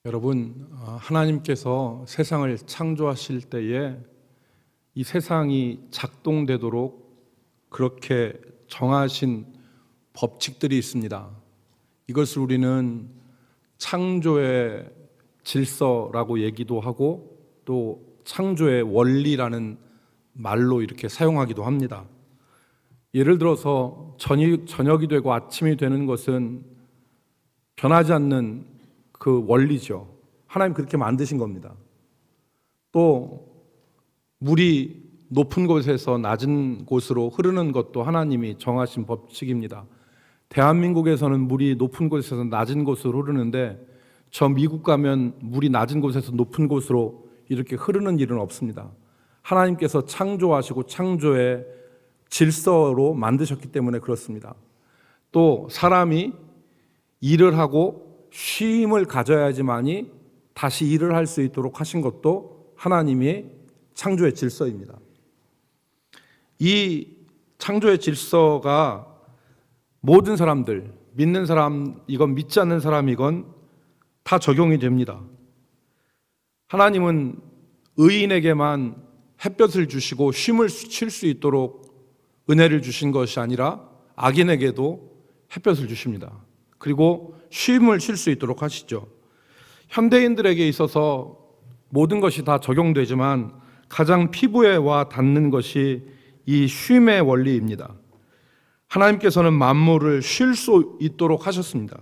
여러분, 하나님께서 세상을 창조하실 때에 이 세상이 작동되도록 그렇게 정하신 법칙들이 있습니다. 이것을 우리는 창조의 질서라고 얘기도 하고 또 창조의 원리라는 말로 이렇게 사용하기도 합니다. 예를 들어서 저녁이 되고 아침이 되는 것은 변하지 않는 그 원리죠. 하나님 그렇게 만드신 겁니다. 또 물이 높은 곳에서 낮은 곳으로 흐르는 것도 하나님이 정하신 법칙입니다. 대한민국에서는 물이 높은 곳에서 낮은 곳으로 흐르는데 저 미국 가면 물이 낮은 곳에서 높은 곳으로 이렇게 흐르는 일은 없습니다. 하나님께서 창조하시고 창조의 질서로 만드셨기 때문에 그렇습니다. 또 사람이 일을 하고 쉼을 가져야지만이 다시 일을 할 수 있도록 하신 것도 하나님의 창조의 질서입니다. 이 창조의 질서가 모든 사람들, 믿는 사람이건 믿지 않는 사람이건 다 적용이 됩니다. 하나님은 의인에게만 햇볕을 주시고 쉼을 쉴 수 있도록 은혜를 주신 것이 아니라 악인에게도 햇볕을 주십니다. 그리고 쉼을 쉴 수 있도록 하시죠. 현대인들에게 있어서 모든 것이 다 적용되지만 가장 피부에 와 닿는 것이 이 쉼의 원리입니다. 하나님께서는 만물을 쉴 수 있도록 하셨습니다.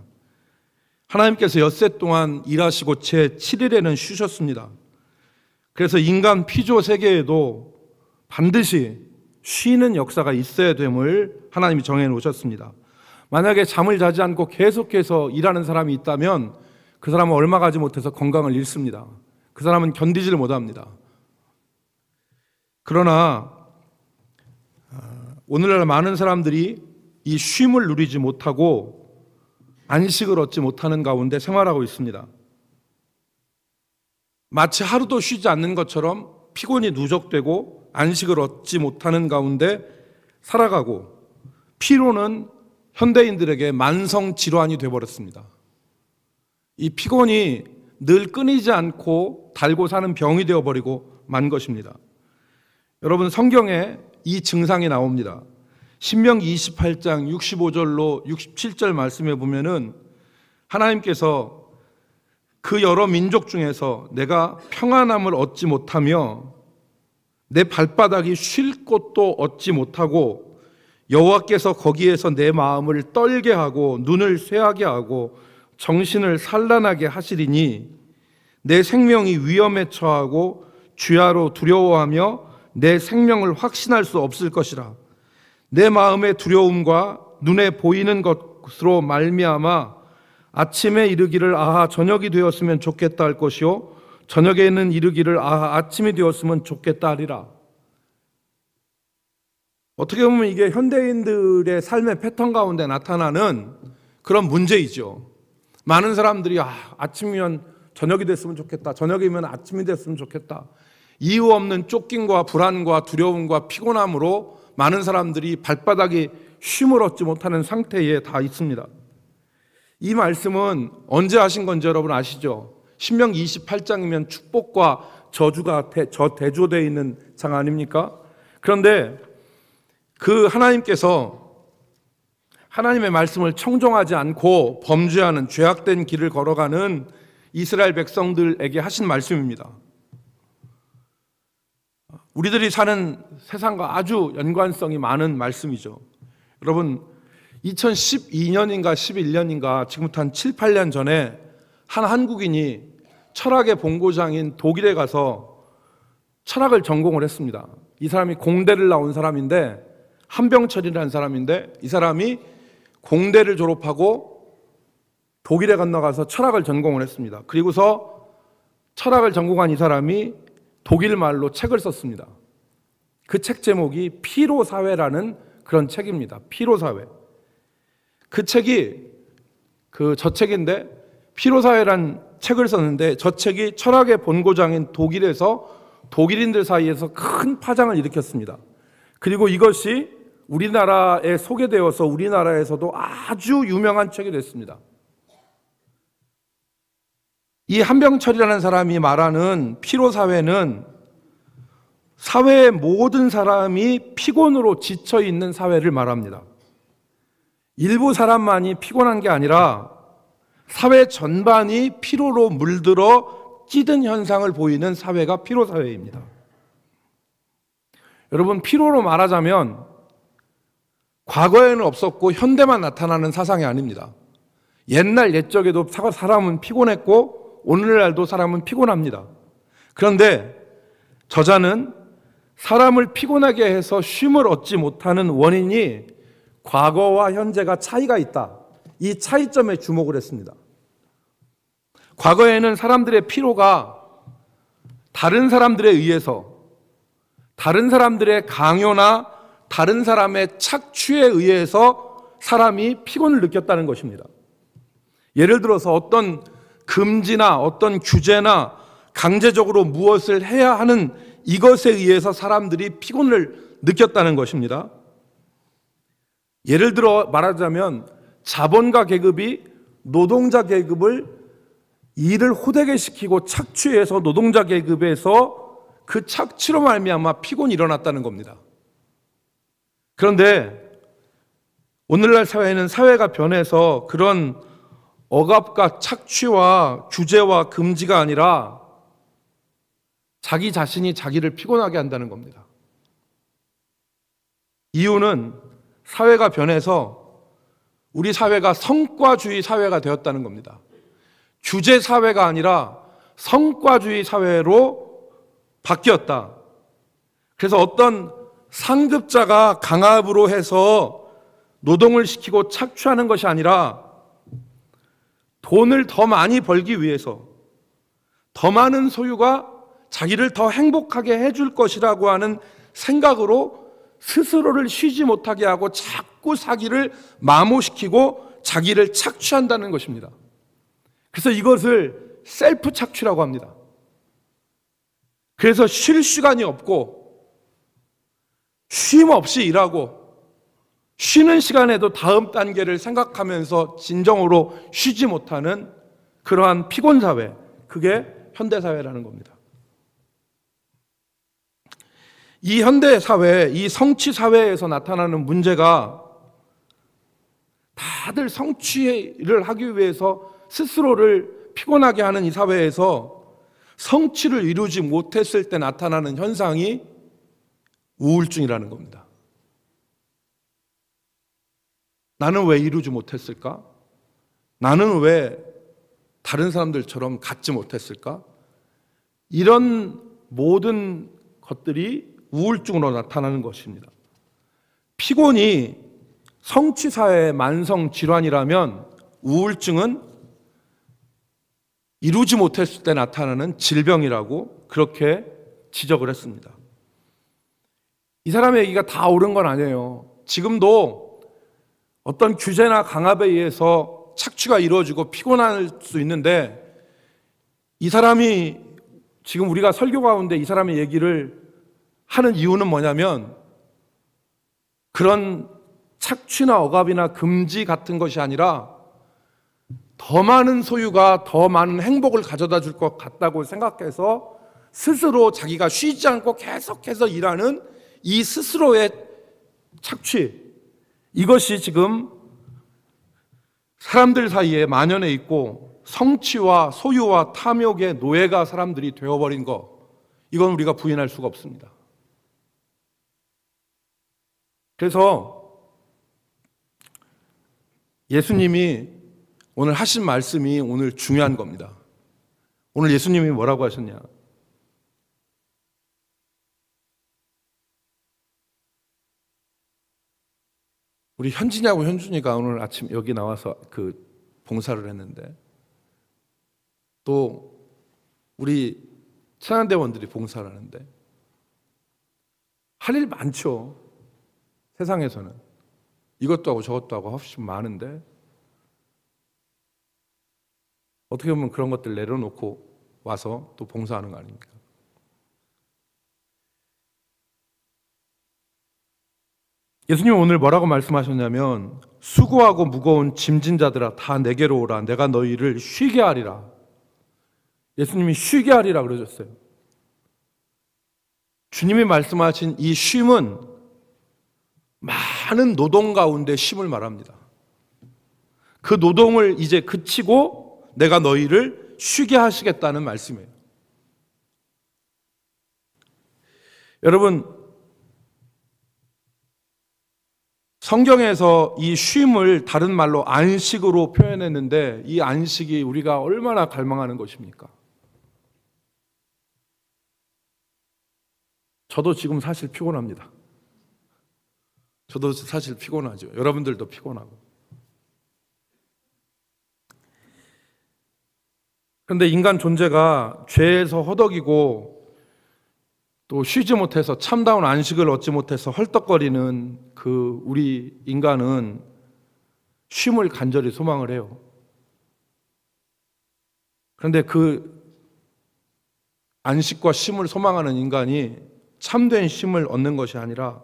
하나님께서 엿새 동안 일하시고 제 7일에는 쉬셨습니다. 그래서 인간 피조 세계에도 반드시 쉬는 역사가 있어야 됨을 하나님이 정해 놓으셨습니다. 만약에 잠을 자지 않고 계속해서 일하는 사람이 있다면 그 사람은 얼마 가지 못해서 건강을 잃습니다. 그 사람은 견디지를 못합니다. 그러나 오늘날 많은 사람들이 이 쉼을 누리지 못하고 안식을 얻지 못하는 가운데 생활하고 있습니다. 마치 하루도 쉬지 않는 것처럼 피곤이 누적되고 안식을 얻지 못하는 가운데 살아가고 피로는 현대인들에게 만성 질환이 되어버렸습니다. 이 피곤이 늘 끊이지 않고 달고 사는 병이 되어버리고 만 것입니다. 여러분, 성경에 이 증상이 나옵니다. 신명기 28장 65절로 67절 말씀에 보면은 하나님께서 그 여러 민족 중에서 내가 평안함을 얻지 못하며 내 발바닥이 쉴 곳도 얻지 못하고 여호와께서 거기에서 내 마음을 떨게 하고 눈을 쇠하게 하고 정신을 산란하게 하시리니 내 생명이 위험에 처하고 주야로 두려워하며 내 생명을 확신할 수 없을 것이라. 내 마음의 두려움과 눈에 보이는 것으로 말미암아 아침에 이르기를 아하 저녁이 되었으면 좋겠다 할 것이요 저녁에는 이르기를 아하 아침이 되었으면 좋겠다 하리라. 어떻게 보면 이게 현대인들의 삶의 패턴 가운데 나타나는 그런 문제이죠. 많은 사람들이 아침이면 저녁이 됐으면 좋겠다, 저녁이면 아침이 됐으면 좋겠다. 이유 없는 쫓김과 불안과 두려움과 피곤함으로 많은 사람들이 발바닥이 쉼을 얻지 못하는 상태에 다 있습니다. 이 말씀은 언제 하신 건지 여러분 아시죠? 신명기 28장이면 축복과 저주가 대조되어 있는 장 아닙니까? 그런데 그 하나님께서 하나님의 말씀을 청종하지 않고 범죄하는 죄악된 길을 걸어가는 이스라엘 백성들에게 하신 말씀입니다. 우리들이 사는 세상과 아주 연관성이 많은 말씀이죠. 여러분, 2012년인가 11년인가 지금부터 한 7, 8년 전에 한 한국인이 철학의 본고장인 독일에 가서 철학을 전공을 했습니다. 이 사람이 공대를 나온 사람인데, 한병철이라는 사람인데, 이 사람이 공대를 졸업하고 독일에 건너가서 철학을 전공을 했습니다. 그리고서 철학을 전공한 이 사람이 독일 말로 책을 썼습니다. 그 책 제목이 피로사회라는 그런 책입니다. 피로사회. 그 책이 저 책인데 피로사회란 책을 썼는데 저 책이 철학의 본고장인 독일에서 독일인들 사이에서 큰 파장을 일으켰습니다. 그리고 이것이 우리나라에 소개되어서 우리나라에서도 아주 유명한 책이 됐습니다. 이 한병철이라는 사람이 말하는 피로사회는 사회의 모든 사람이 피곤으로 지쳐 있는 사회를 말합니다. 일부 사람만이 피곤한 게 아니라 사회 전반이 피로로 물들어 찌든 현상을 보이는 사회가 피로사회입니다. 여러분, 피로로 말하자면 과거에는 없었고 현대만 나타나는 사상이 아닙니다. 옛날 옛적에도 사람은 피곤했고 오늘날도 사람은 피곤합니다. 그런데 저자는 사람을 피곤하게 해서 쉼을 얻지 못하는 원인이 과거와 현재가 차이가 있다. 이 차이점에 주목을 했습니다. 과거에는 사람들의 피로가 다른 사람들에 의해서, 다른 사람들의 강요나 다른 사람의 착취에 의해서 사람이 피곤을 느꼈다는 것입니다. 예를 들어서 어떤 금지나 어떤 규제나 강제적으로 무엇을 해야 하는 이것에 의해서 사람들이 피곤을 느꼈다는 것입니다. 예를 들어 말하자면 자본가 계급이 노동자 계급을 일을 호되게 시키고 착취해서 노동자 계급에서 그 착취로 말미암아 피곤이 일어났다는 겁니다. 그런데 오늘날 사회는 사회가 변해서 그런 억압과 착취와 규제와 금지가 아니라 자기 자신이 자기를 피곤하게 한다는 겁니다. 이유는 사회가 변해서 우리 사회가 성과주의 사회가 되었다는 겁니다. 규제 사회가 아니라 성과주의 사회로 바뀌었다. 그래서 어떤 상급자가 강압으로 해서 노동을 시키고 착취하는 것이 아니라 돈을 더 많이 벌기 위해서 더 많은 소유가 자기를 더 행복하게 해줄 것이라고 하는 생각으로 스스로를 쉬지 못하게 하고 자꾸 자기를 마모시키고 자기를 착취한다는 것입니다. 그래서 이것을 셀프 착취라고 합니다. 그래서 쉴 시간이 없고 쉼 없이 일하고 쉬는 시간에도 다음 단계를 생각하면서 진정으로 쉬지 못하는 그러한 피곤사회, 그게 현대사회라는 겁니다. 이 현대사회, 이 성취사회에서 나타나는 문제가 다들 성취를 하기 위해서 스스로를 피곤하게 하는 이 사회에서 성취를 이루지 못했을 때 나타나는 현상이 우울증이라는 겁니다. 나는 왜 이루지 못했을까? 나는 왜 다른 사람들처럼 갖지 못했을까? 이런 모든 것들이 우울증으로 나타나는 것입니다. 피곤이 성취사회의 만성질환이라면 우울증은 이루지 못했을 때 나타나는 질병이라고 그렇게 지적을 했습니다. 이 사람의 얘기가 다 옳은 건 아니에요. 지금도 어떤 규제나 강압에 의해서 착취가 이루어지고 피곤할 수 있는데 이 사람이 지금 우리가 설교 가운데 이 사람의 얘기를 하는 이유는 뭐냐면 그런 착취나 억압이나 금지 같은 것이 아니라 더 많은 소유가 더 많은 행복을 가져다 줄 것 같다고 생각해서 스스로 자기가 쉬지 않고 계속해서 일하는 이 스스로의 착취, 이것이 지금 사람들 사이에 만연해 있고 성취와 소유와 탐욕의 노예가 사람들이 되어버린 것, 이건 우리가 부인할 수가 없습니다. 그래서 예수님이 오늘 하신 말씀이 오늘 중요한 겁니다. 오늘 예수님이 뭐라고 하셨냐? 우리 현진이하고 현준이가 오늘 아침 여기 나와서 그 봉사를 했는데 또 우리 천안대원들이 봉사를 하는데 할 일 많죠. 세상에서는 이것도 하고 저것도 하고 훨씬 많은데 어떻게 보면 그런 것들 내려놓고 와서 또 봉사하는 거 아닙니까? 예수님 오늘 뭐라고 말씀하셨냐면 수고하고 무거운 짐진 자들아 다 내게로 오라 내가 너희를 쉬게 하리라. 예수님이 쉬게 하리라 그러셨어요. 주님이 말씀하신 이 쉼은 많은 노동 가운데 쉼을 말합니다. 그 노동을 이제 그치고 내가 너희를 쉬게 하시겠다는 말씀이에요. 여러분, 성경에서 이 쉼을 다른 말로 안식으로 표현했는데 이 안식이 우리가 얼마나 갈망하는 것입니까? 저도 지금 사실 피곤합니다. 저도 사실 피곤하죠. 여러분들도 피곤하고. 그런데 인간 존재가 죄에서 허덕이고 또 쉬지 못해서 참다운 안식을 얻지 못해서 헐떡거리는 그 우리 인간은 쉼을 간절히 소망을 해요. 그런데 그 안식과 쉼을 소망하는 인간이 참된 쉼을 얻는 것이 아니라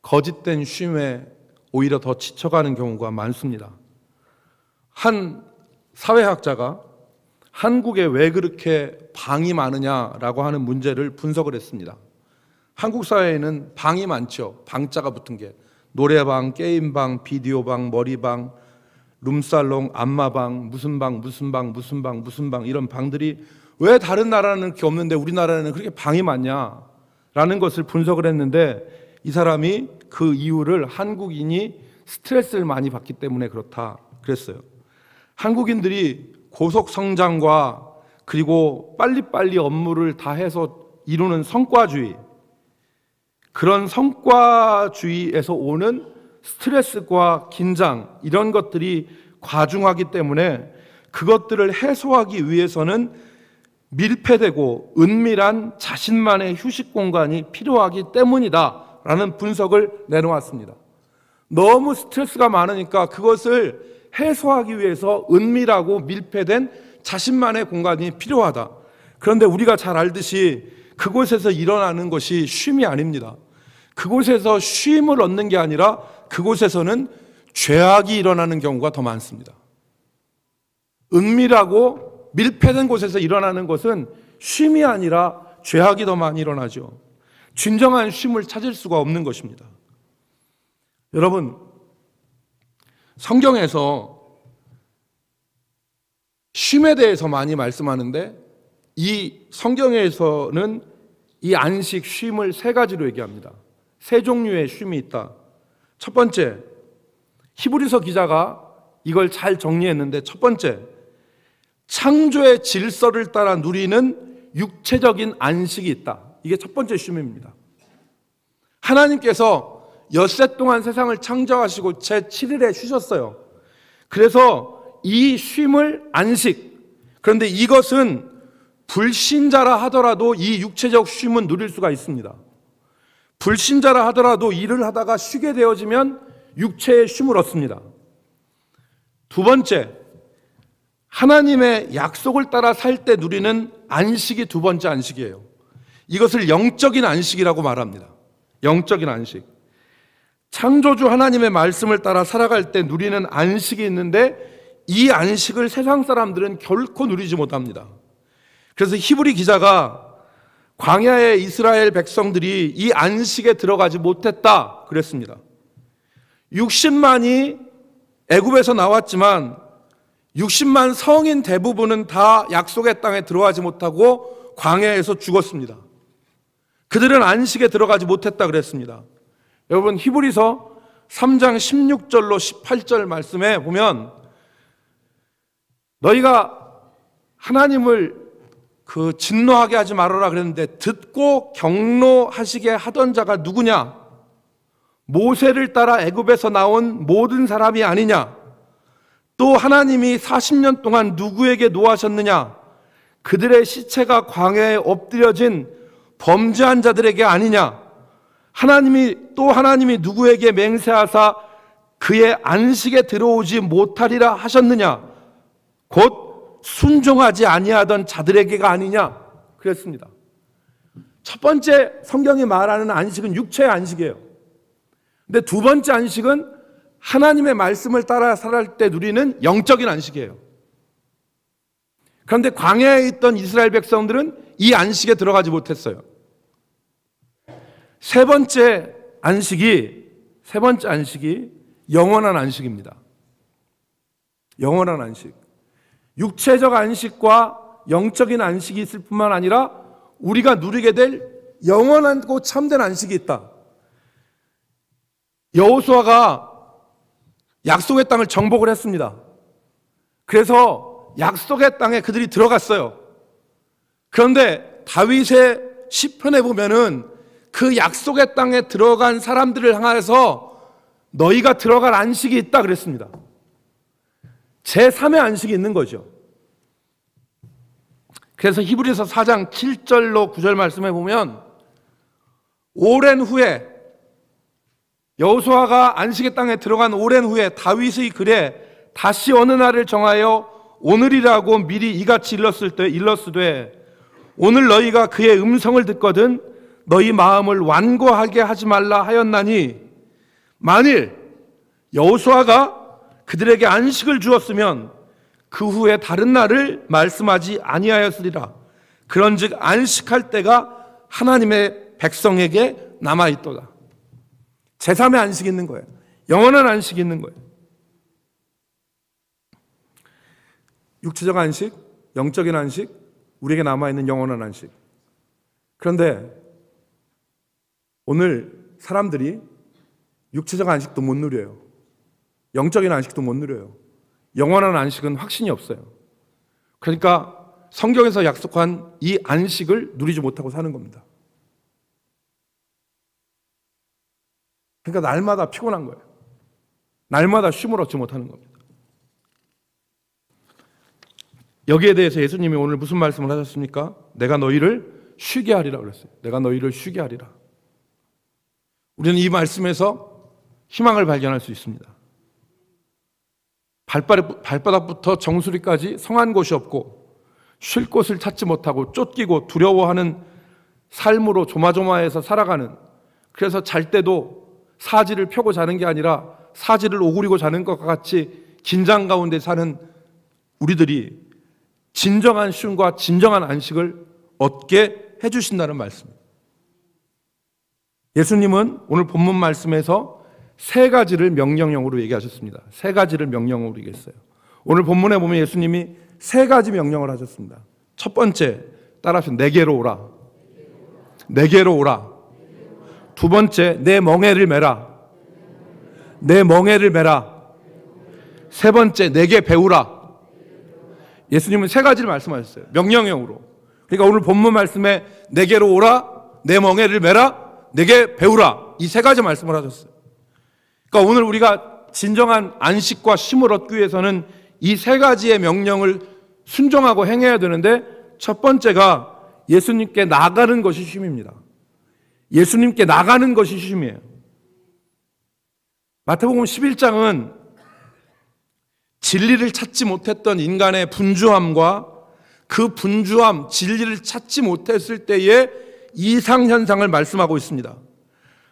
거짓된 쉼에 오히려 더 지쳐가는 경우가 많습니다. 한 사회학자가 한국에 왜 그렇게 방이 많으냐라고 하는 문제를 분석을 했습니다. 한국 사회에는 방이 많죠. 방자가 붙은 게 노래방, 게임방, 비디오방, 머리방, 룸살롱, 안마방, 무슨 방, 무슨 방, 무슨 방, 무슨 방 이런 방들이 왜 다른 나라는 그렇게 없는데 우리나라는 그렇게 방이 많냐라는 것을 분석을 했는데 이 사람이 그 이유를 한국인이 스트레스를 많이 받기 때문에 그렇다 그랬어요. 한국인들이 고속 성장과 그리고 빨리빨리 업무를 다 해서 이루는 성과주의, 그런 성과주의에서 오는 스트레스와 긴장 이런 것들이 과중하기 때문에 그것들을 해소하기 위해서는 밀폐되고 은밀한 자신만의 휴식 공간이 필요하기 때문이다라는 분석을 내놓았습니다. 너무 스트레스가 많으니까 그것을 해소하기 위해서 은밀하고 밀폐된 자신만의 공간이 필요하다. 그런데 우리가 잘 알듯이 그곳에서 일어나는 것이 쉼이 아닙니다. 그곳에서 쉼을 얻는 게 아니라 그곳에서는 죄악이 일어나는 경우가 더 많습니다. 은밀하고 밀폐된 곳에서 일어나는 것은 쉼이 아니라 죄악이 더 많이 일어나죠. 진정한 쉼을 찾을 수가 없는 것입니다. 여러분, 성경에서 쉼에 대해서 많이 말씀하는데 이 성경에서는 이 안식, 쉼을 세 가지로 얘기합니다. 세 종류의 쉼이 있다. 첫 번째, 히브리서 기자가 이걸 잘 정리했는데 첫 번째, 창조의 질서를 따라 누리는 육체적인 안식이 있다. 이게 첫 번째 쉼입니다. 하나님께서 엿새 동안 세상을 창조하시고 제7일에 쉬셨어요. 그래서 이 쉼을 안식, 그런데 이것은 불신자라 하더라도 이 육체적 쉼은 누릴 수가 있습니다. 불신자라 하더라도 일을 하다가 쉬게 되어지면 육체의 쉼을 얻습니다. 두 번째, 하나님의 약속을 따라 살 때 누리는 안식이 두 번째 안식이에요. 이것을 영적인 안식이라고 말합니다. 영적인 안식. 창조주 하나님의 말씀을 따라 살아갈 때 누리는 안식이 있는데 이 안식을 세상 사람들은 결코 누리지 못합니다. 그래서 히브리 기자가 광야의 이스라엘 백성들이 이 안식에 들어가지 못했다 그랬습니다. 60만이 애굽에서 나왔지만 60만 성인 대부분은 다 약속의 땅에 들어가지 못하고 광야에서 죽었습니다. 그들은 안식에 들어가지 못했다 그랬습니다. 여러분, 히브리서 3장 16절로 18절 말씀에 보면 너희가 하나님을 진노하게 하지 말아라 그랬는데 듣고 경노하시게 하던 자가 누구냐? 모세를 따라 애굽에서 나온 모든 사람이 아니냐? 또 하나님이 40년 동안 누구에게 노하셨느냐? 그들의 시체가 광야에 엎드려진 범죄한 자들에게 아니냐? 하나님이 누구에게 맹세하사 그의 안식에 들어오지 못하리라 하셨느냐? 곧 순종하지 아니하던 자들에게가 아니냐? 그랬습니다. 첫 번째 성경이 말하는 안식은 육체의 안식이에요. 근데 두 번째 안식은 하나님의 말씀을 따라 살아갈 때 누리는 영적인 안식이에요. 그런데 광야에 있던 이스라엘 백성들은 이 안식에 들어가지 못했어요. 세 번째 안식이 영원한 안식입니다. 영원한 안식. 육체적 안식과 영적인 안식이 있을 뿐만 아니라 우리가 누리게 될 영원하고 참된 안식이 있다. 여호수아가 약속의 땅을 정복을 했습니다. 그래서 약속의 땅에 그들이 들어갔어요. 그런데 다윗의 시편에 보면은 그 약속의 땅에 들어간 사람들을 향해서 너희가 들어갈 안식이 있다 그랬습니다. 제3의 안식이 있는 거죠. 그래서 히브리서 4장 7절로 9절 말씀에 보면 오랜 후에 여호수아가 안식의 땅에 들어간 오랜 후에 다윗의 글에 다시 어느 날을 정하여 오늘이라고 미리 이같이 일렀으되 오늘 너희가 그의 음성을 듣거든 너희 마음을 완고하게 하지 말라 하였나니 만일 여호수아가 그들에게 안식을 주었으면 그 후에 다른 날을 말씀하지 아니하였으리라. 그런즉 안식할 때가 하나님의 백성에게 남아있도다. 제3의 안식이 있는 거예요. 영원한 안식이 있는 거예요. 육체적 안식, 영적인 안식, 우리에게 남아있는 영원한 안식. 그런데 오늘 사람들이 육체적 안식도 못 누려요. 영적인 안식도 못 누려요. 영원한 안식은 확신이 없어요. 그러니까 성경에서 약속한 이 안식을 누리지 못하고 사는 겁니다. 그러니까 날마다 피곤한 거예요. 날마다 쉼을 얻지 못하는 겁니다. 여기에 대해서 예수님이 오늘 무슨 말씀을 하셨습니까? 내가 너희를 쉬게 하리라 그랬어요. 내가 너희를 쉬게 하리라. 우리는 이 말씀에서 희망을 발견할 수 있습니다. 발바닥부터 정수리까지 성한 곳이 없고 쉴 곳을 찾지 못하고 쫓기고 두려워하는 삶으로 조마조마해서 살아가는, 그래서 잘 때도 사지를 펴고 자는 게 아니라 사지를 오그리고 자는 것과 같이 긴장 가운데 사는 우리들이 진정한 쉼과 진정한 안식을 얻게 해주신다는 말씀입니다. 예수님은 오늘 본문 말씀에서 세 가지를 명령형으로 얘기하셨습니다. 세 가지를 명령으로 얘기했어요. 오늘 본문에 보면 예수님이 세 가지 명령을 하셨습니다. 첫 번째, 따라서 내게로 오라. 내게로 오라. 두 번째, 내 멍에를 메라. 내 멍에를 메라. 세 번째, 내게 배우라. 예수님은 세 가지를 말씀하셨어요. 명령형으로. 그러니까 오늘 본문 말씀에 내게로 오라, 내 멍에를 메라, 내게 배우라. 이 세 가지 말씀을 하셨어요. 그러니까 오늘 우리가 진정한 안식과 쉼을 얻기 위해서는 이 세 가지의 명령을 순종하고 행해야 되는데, 첫 번째가 예수님께 나가는 것이 쉼입니다. 예수님께 나가는 것이 쉼이에요. 마태복음 11장은 진리를 찾지 못했던 인간의 분주함과 그 분주함, 진리를 찾지 못했을 때의 이상현상을 말씀하고 있습니다.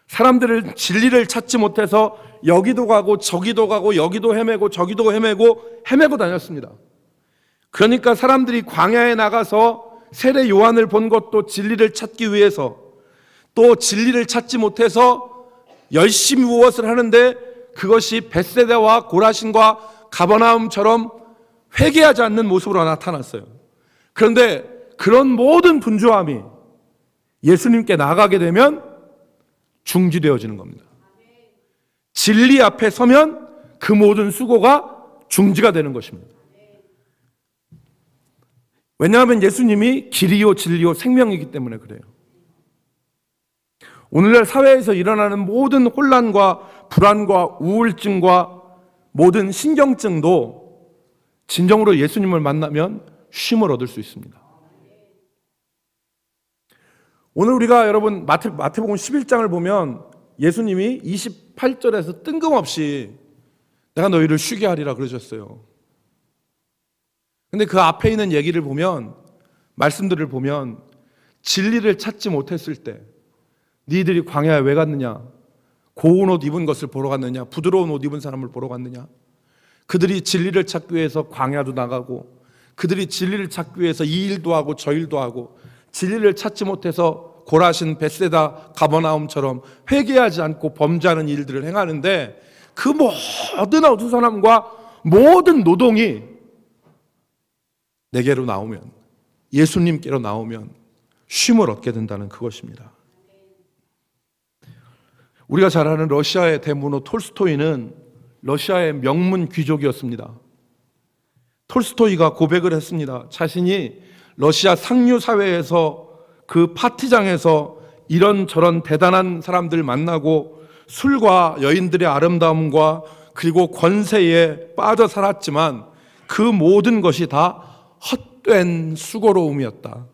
사람들은 진리를 찾지 못해서 여기도 가고 저기도 가고 여기도 헤매고 저기도 헤매고 다녔습니다. 그러니까 사람들이 광야에 나가서 세례 요한을 본 것도 진리를 찾기 위해서, 또 진리를 찾지 못해서 열심히 무엇을 하는데 그것이 벳세다와 고라신과 가버나움처럼 회개하지 않는 모습으로 나타났어요. 그런데 그런 모든 분주함이 예수님께 나가게 되면 중지되어지는 겁니다. 진리 앞에 서면 그 모든 수고가 중지가 되는 것입니다. 왜냐하면 예수님이 길이요 진리요 생명이기 때문에 그래요. 오늘날 사회에서 일어나는 모든 혼란과 불안과 우울증과 모든 신경증도 진정으로 예수님을 만나면 쉼을 얻을 수 있습니다. 오늘 우리가 여러분 마태복음 11장을 보면 예수님이 28절에서 뜬금없이 내가 너희를 쉬게 하리라 그러셨어요. 근데 그 앞에 있는 얘기를 보면, 말씀들을 보면 진리를 찾지 못했을 때 니들이 광야에 왜 갔느냐? 고운 옷 입은 것을 보러 갔느냐? 부드러운 옷 입은 사람을 보러 갔느냐? 그들이 진리를 찾기 위해서 광야도 나가고 그들이 진리를 찾기 위해서 이 일도 하고 저 일도 하고 진리를 찾지 못해서 고라신, 벳세다, 가버나움처럼 회개하지 않고 범죄하는 일들을 행하는데 그 모든 어두선함과 모든 노동이 내게로 나오면, 예수님께로 나오면 쉼을 얻게 된다는 그것입니다. 우리가 잘 아는 러시아의 대문호 톨스토이는 러시아의 명문 귀족이었습니다. 톨스토이가 고백을 했습니다. 자신이 러시아 상류 사회에서 그 파티장에서 이런저런 대단한 사람들 만나고 술과 여인들의 아름다움과 그리고 권세에 빠져 살았지만 그 모든 것이 다 헛된 수고로움이었다.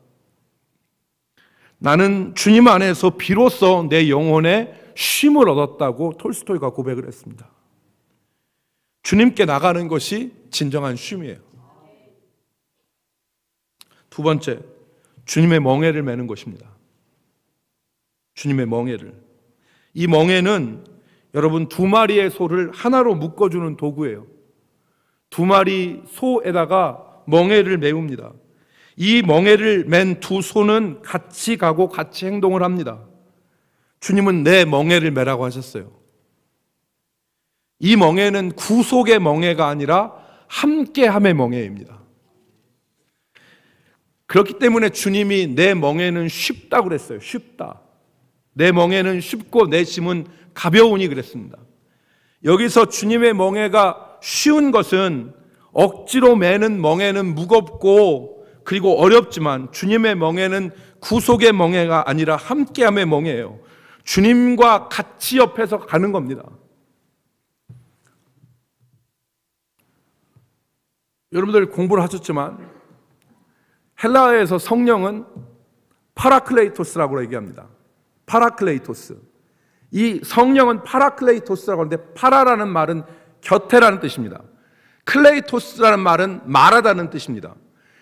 나는 주님 안에서 비로소 내 영혼에 쉼을 얻었다고 톨스토이가 고백을 했습니다. 주님께 나가는 것이 진정한 쉼이에요. 두 번째, 주님의 멍에를 매는 것입니다. 주님의 멍에를. 이 멍에는 여러분 두 마리의 소를 하나로 묶어주는 도구예요. 두 마리 소에다가 멍에를 메웁니다. 이 멍에를 맨 두 소는 같이 가고 같이 행동을 합니다. 주님은 내 멍에를 매라고 하셨어요. 이 멍에는 구속의 멍에가 아니라 함께함의 멍에입니다. 그렇기 때문에 주님이 내 멍에는 쉽다고 그랬어요. 쉽다. 내 멍에는 쉽고 내 짐은 가벼우니 그랬습니다. 여기서 주님의 멍에가 쉬운 것은 억지로 매는 멍에는 무겁고 그리고 어렵지만 주님의 멍에는 구속의 멍에가 아니라 함께함의 멍에예요. 주님과 같이 옆에서 가는 겁니다. 여러분들 공부를 하셨지만 헬라어에서 성령은 파라클레이토스라고 얘기합니다. 파라클레이토스. 이 성령은 파라클레이토스라고 하는데 파라라는 말은 곁에라는 뜻입니다. 클레이토스라는 말은 말하다는 뜻입니다.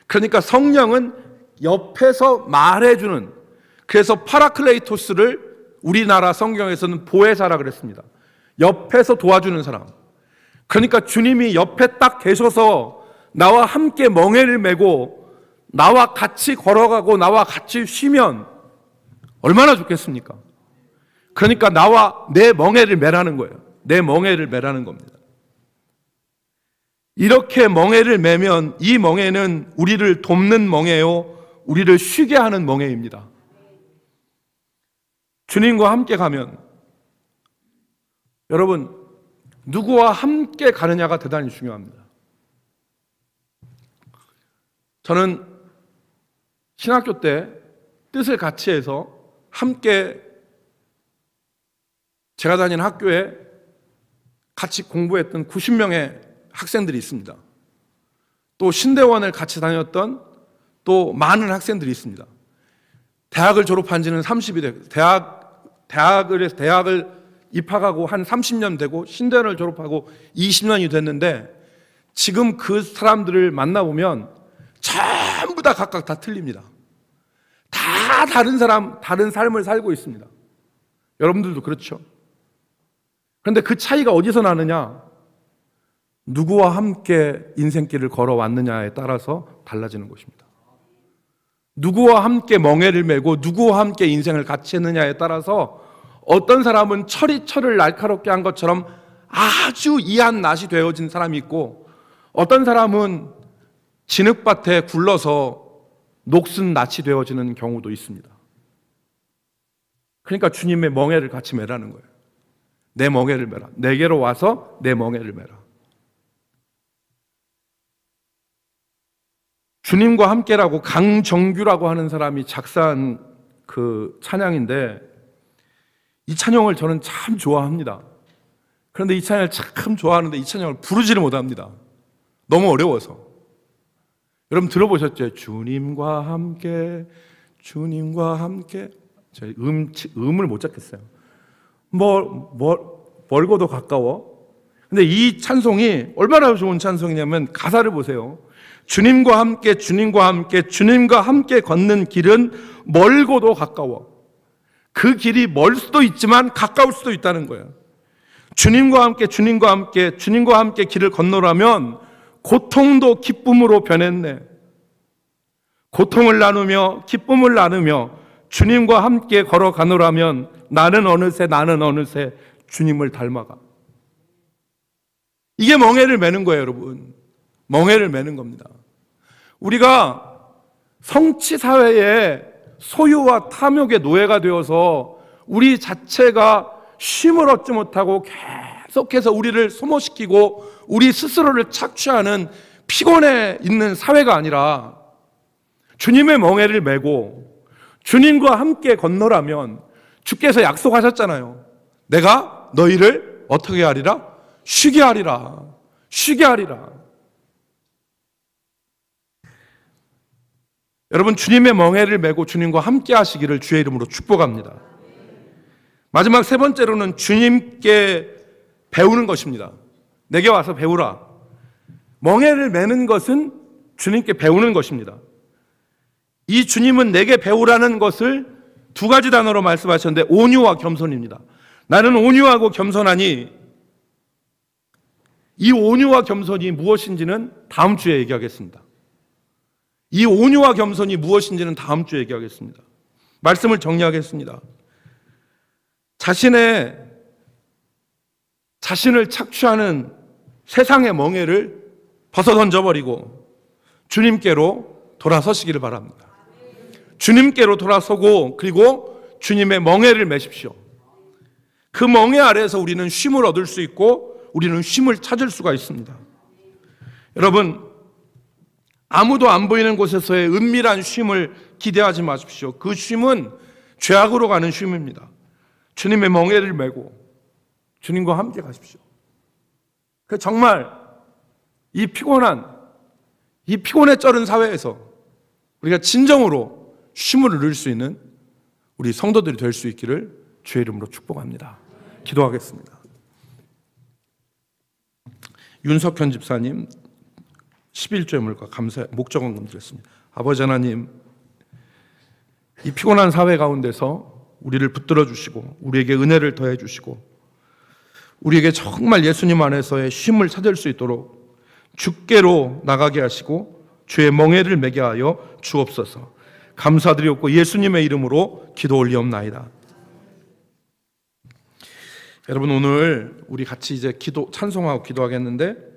그러니까 성령은 옆에서 말해주는, 그래서 파라클레이토스를 우리나라 성경에서는 보혜사라 그랬습니다. 옆에서 도와주는 사람. 그러니까 주님이 옆에 딱 계셔서 나와 함께 멍에를 메고 나와 같이 걸어가고 나와 같이 쉬면 얼마나 좋겠습니까? 그러니까 나와 내 멍에를 매라는 거예요. 내 멍에를 매라는 겁니다. 이렇게 멍에를 매면 이 멍에는 우리를 돕는 멍에요, 우리를 쉬게 하는 멍에입니다. 주님과 함께 가면, 여러분, 누구와 함께 가느냐가 대단히 중요합니다. 저는 신학교 때 뜻을 같이 해서 함께 제가 다니는 학교에 같이 공부했던 90명의 학생들이 있습니다. 또 신대원을 같이 다녔던 또 많은 학생들이 있습니다. 대학을 졸업한 지는 30이 되고 대학을 입학하고 한 30년 되고 신대원을 졸업하고 20년이 됐는데 지금 그 사람들을 만나보면 전부 다 각각 다 틀립니다. 다 다른 사람, 다른 삶을 살고 있습니다. 여러분들도 그렇죠. 그런데 그 차이가 어디서 나느냐? 누구와 함께 인생길을 걸어왔느냐에 따라서 달라지는 것입니다. 누구와 함께 멍에를 메고 누구와 함께 인생을 같이 했느냐에 따라서 어떤 사람은 철이 철을 날카롭게 한 것처럼 아주 이한 낫이 되어진 사람이 있고 어떤 사람은 진흙밭에 굴러서 녹슨 낫이 되어지는 경우도 있습니다. 그러니까 주님의 멍에를 같이 매라는 거예요. 내 멍에를 매라. 내게로 와서 내 멍에를 매라. 주님과 함께라고 강정규라고 하는 사람이 작사한 그 찬양인데 이 찬양을 저는 참 좋아합니다. 그런데 이 찬양을 참 좋아하는데 이 찬양을 부르지를 못합니다. 너무 어려워서. 여러분 들어보셨죠? 주님과 함께, 주님과 함께. 제가 음을 못 잡겠어요. 멀고도 가까워. 근데 이 찬송이 얼마나 좋은 찬송이냐면 가사를 보세요. 주님과 함께, 주님과 함께, 주님과 함께 걷는 길은 멀고도 가까워. 그 길이 멀 수도 있지만 가까울 수도 있다는 거예요. 주님과 함께, 주님과 함께, 주님과 함께 길을 건너라면 고통도 기쁨으로 변했네. 고통을 나누며 기쁨을 나누며 주님과 함께 걸어가노라면 나는 어느새 주님을 닮아가. 이게 멍에를 매는 거예요, 여러분. 멍에를 매는 겁니다. 우리가 성취사회의 소유와 탐욕의 노예가 되어서 우리 자체가 쉼을 얻지 못하고 계속해서 우리를 소모시키고 우리 스스로를 착취하는 피곤해 있는 사회가 아니라 주님의 멍에를 메고 주님과 함께 건너라면 주께서 약속하셨잖아요. 내가 너희를 어떻게 하리라? 쉬게 하리라. 쉬게 하리라. 여러분, 주님의 멍에를 메고 주님과 함께 하시기를 주의 이름으로 축복합니다. 마지막 세 번째로는 주님께 배우는 것입니다. 내게 와서 배우라. 멍에를 메는 것은 주님께 배우는 것입니다. 이 주님은 내게 배우라는 것을 두 가지 단어로 말씀하셨는데 온유와 겸손입니다. 나는 온유하고 겸손하니, 이 온유와 겸손이 무엇인지는 다음 주에 얘기하겠습니다. 이 온유와 겸손이 무엇인지는 다음 주에 얘기하겠습니다. 말씀을 정리하겠습니다. 자신을 착취하는 세상의 멍에를 벗어 던져버리고 주님께로 돌아서시기를 바랍니다. 주님께로 돌아서고 그리고 주님의 멍에를 메십시오. 그 멍에 아래에서 우리는 쉼을 얻을 수 있고 우리는 쉼을 찾을 수가 있습니다. 여러분, 아무도 안 보이는 곳에서의 은밀한 쉼을 기대하지 마십시오. 그 쉼은 죄악으로 가는 쉼입니다. 주님의 멍에를 메고 주님과 함께 가십시오. 정말 이 피곤해 쩔은 사회에서 우리가 진정으로 쉼을 누릴 수 있는 우리 성도들이 될 수 있기를 주의 이름으로 축복합니다. 기도하겠습니다. 윤석현 집사님 11조의 물과 감사의 목적원금 드렸습니다. 아버지 하나님, 이 피곤한 사회 가운데서 우리를 붙들어 주시고 우리에게 은혜를 더해 주시고 우리에게 정말 예수님 안에서의 쉼을 찾을 수 있도록 주께로 나가게 하시고 주의 멍에를 매게 하여 주옵소서. 감사드리옵고 예수님의 이름으로 기도 올리옵나이다. 여러분, 오늘 우리 같이 이제 찬송하고 기도하겠는데